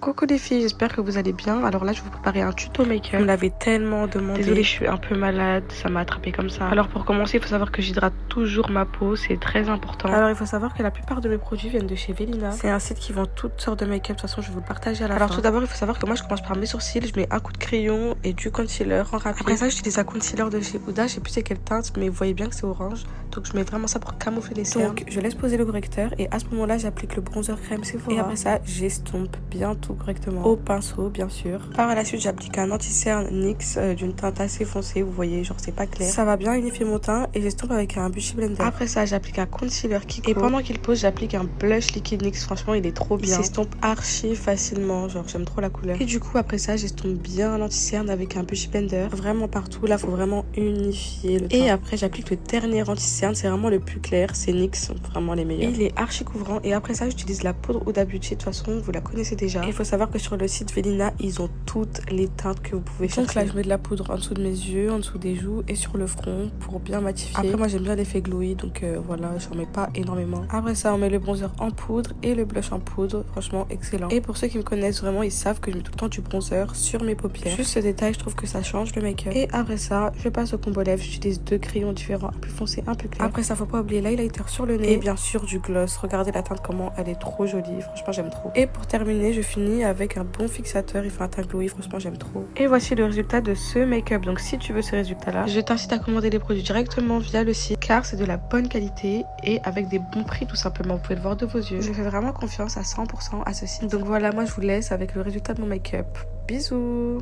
Coucou les filles, j'espère que vous allez bien. Alors là, je vais vous préparer un tuto make-up. Vous me l'avez tellement demandé. Désolée, je suis un peu malade, ça m'a attrapé comme ça. Alors pour commencer, il faut savoir que j'hydrate toujours ma peau, c'est très important. Alors il faut savoir que la plupart de mes produits viennent de chez Velina. C'est un site qui vend toutes sortes de make-up. De toute façon, je vais vous le partager à la fin. Alors tout d'abord, il faut savoir que moi, je commence par mes sourcils. Je mets un coup de crayon et du concealer en rapide. Après ça, j'utilise un concealer de chez Huda. Je sais plus c'est quelle teinte, mais vous voyez bien que c'est orange. Donc je mets vraiment ça pour camoufler les cernes. Donc je laisse poser le correcteur et à ce moment-là, j'applique le bronzer crème Sephora. Et après ça, j'estompe bien tout correctement au pinceau, bien sûr. Par la suite, j'applique un anti-cerne NYX d'une teinte assez foncée. Vous voyez, genre c'est pas clair. Ça va bien unifier mon teint et j'estompe avec un Beauty Blender. Après ça, j'applique un concealer Kiko. Et pendant qu'il pose, j'applique un blush liquide NYX. Franchement, il est trop bien. Il s'estompe archi facilement. Genre, j'aime trop la couleur. Et du coup, après ça, j'estompe bien l'anti-cerne avec un Beauty Blender. Vraiment partout. Là, faut vraiment unifier le teint. Et après, j'applique le dernier anti-cerne. C'est vraiment le plus clair. C'est NYX. Vraiment les meilleurs. Et il est archi couvrant. Et après ça, j'utilise la poudre Huda Beauty. De toute façon, vous la connaissez déjà. Il faut savoir que sur le site Velina, ils ont toutes les teintes que vous pouvez chercher. Donc là, je mets de la poudre en dessous de mes yeux, en dessous des joues et sur le front pour bien matifier. Après, moi, j'aime bien l'effet glowy. Donc voilà, j'en mets pas énormément. Après ça, on met le bronzer en poudre et le blush en poudre. Franchement, excellent. Et pour ceux qui me connaissent vraiment, ils savent que je mets tout le temps du bronzer sur mes paupières. Juste ce détail, je trouve que ça change le make-up. Et après ça, je passe au combo lèvres. J'utilise deux crayons différents, un plus foncé, un plus clair. Après ça, faut pas oublier l'highlighter sur le nez. Et bien sûr, du gloss. Regardez la teinte, comment elle est trop jolie. Franchement, j'aime trop. Et pour terminer, je finis avec un bon fixateur. Il fait un teint glowy. Franchement, j'aime trop. Et voici le résultat de ce make-up. Donc, si tu veux ce résultat-là, je t'incite à commander les produits directement via le site car c'est de la bonne qualité et avec des bons prix tout simplement. Vous pouvez le voir de vos yeux. Je fais vraiment confiance à 100% à ce site. Donc voilà, moi je vous laisse avec le résultat de mon make-up. Bisous!